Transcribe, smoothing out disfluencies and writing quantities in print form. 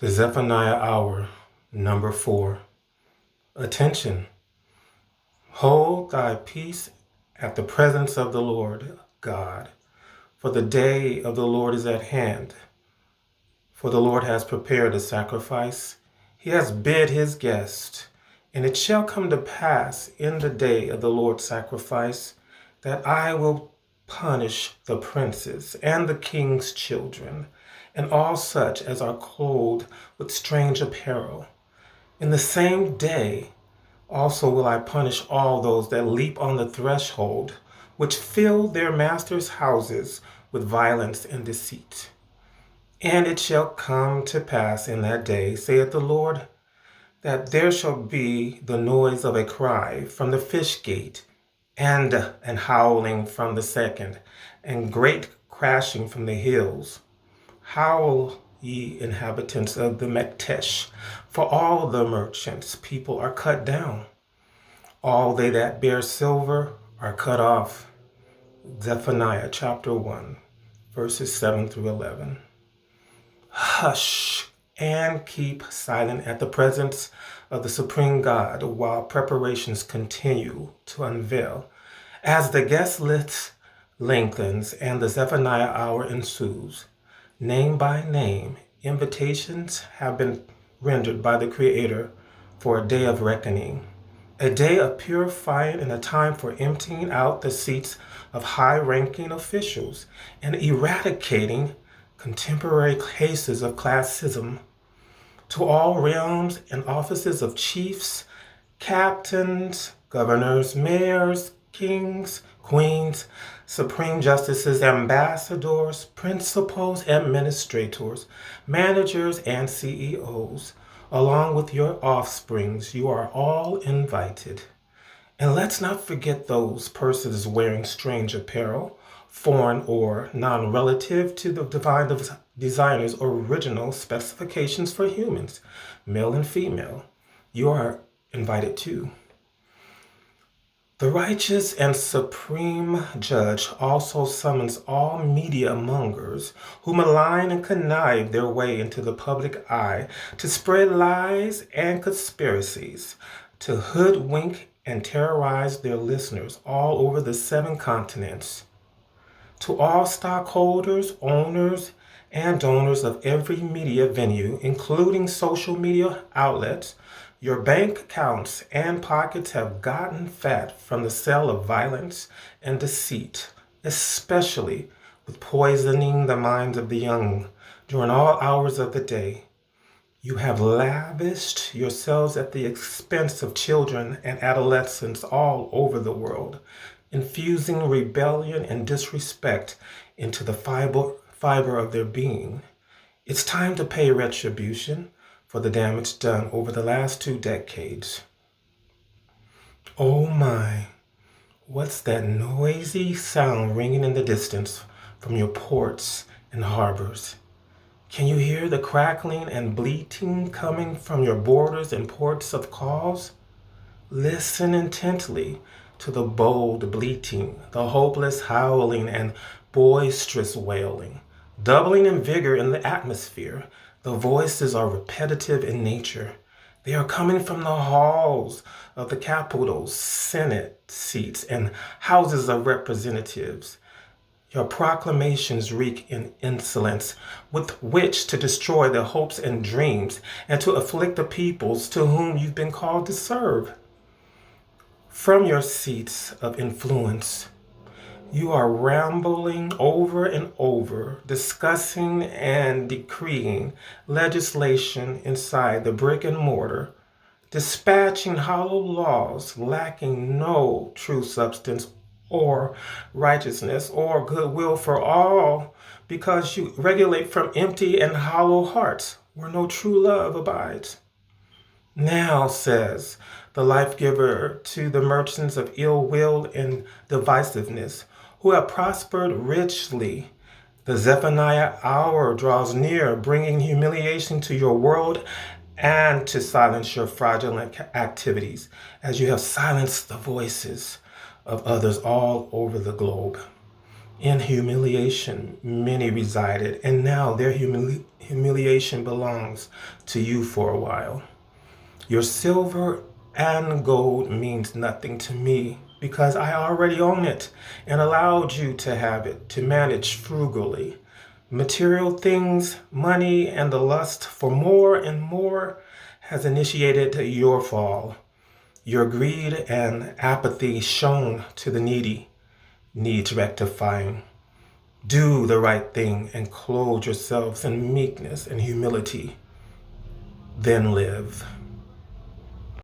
The Zephaniah Hour, number 4. Attention. Hold thy peace at the presence of the Lord God, for the day of the Lord is at hand. For the Lord has prepared a sacrifice. He has bid his guest. And it shall come to pass in the day of the Lord's sacrifice that I will punish the princes and the king's children, and all such as are clothed with strange apparel. In the same day also will I punish all those that leap on the threshold, which fill their masters' houses with violence and deceit. And it shall come to pass in that day, saith the Lord, that there shall be the noise of a cry from the fish gate, and an howling from the second, and great crashing from the hills. Howl, ye inhabitants of the Mektesh, for all the merchants' people are cut down. All they that bear silver are cut off. Zephaniah chapter 1, verses 7 through 11. Hush and keep silent at the presence of the Supreme God while preparations continue to unveil. As the guest list lengthens and the Zephaniah hour ensues, name by name, invitations have been rendered by the Creator for a day of reckoning, a day of purifying and a time for emptying out the seats of high-ranking officials and eradicating contemporary cases of classism. To all realms and offices of chiefs, captains, governors, mayors, kings, queens, supreme justices, ambassadors, principals, administrators, managers, and CEOs, along with your offsprings, you are all invited. And let's not forget those persons wearing strange apparel, foreign or non-relative to the divine designer's original specifications for humans, male and female. You are invited too. The righteous and supreme judge also summons all media mongers who malign and connive their way into the public eye to spread lies and conspiracies, to hoodwink and terrorize their listeners all over the 7 continents. To all stockholders, owners, and donors of every media venue, including social media outlets, your bank accounts and pockets have gotten fat from the sale of violence and deceit, especially with poisoning the minds of the young during all hours of the day. You have lavished yourselves at the expense of children and adolescents all over the world, infusing rebellion and disrespect into the fiber of their being. It's time to pay retribution for the damage done over the last 2 decades. Oh my, what's that noisy sound ringing in the distance from your ports and harbors? Can you hear the crackling and bleating coming from your borders and ports of calls? Listen intently to the bold bleating, the hopeless howling, and boisterous wailing. Doubling in vigor in the atmosphere, the voices are repetitive in nature. They are coming from the halls of the capitals, Senate seats, and houses of representatives. Your proclamations reek in insolence with which to destroy the hopes and dreams and to afflict the peoples to whom you've been called to serve. From your seats of influence, you are rambling over and over, discussing and decreeing legislation inside the brick and mortar, dispatching hollow laws lacking no true substance or righteousness or goodwill for all, because you regulate from empty and hollow hearts where no true love abides. Now, says the life giver to the merchants of ill will and divisiveness, who have prospered richly, the Zephaniah hour draws near, bringing humiliation to your world and to silence your fraudulent activities, as you have silenced the voices of others all over the globe. In humiliation, many resided, and now their humiliation belongs to you for a while. Your silver and gold means nothing to me because I already own it and allowed you to have it, to manage frugally. Material things, money, and the lust for more and more has initiated your fall. Your greed and apathy shown to the needy needs rectifying. Do the right thing and clothe yourselves in meekness and humility. Then live.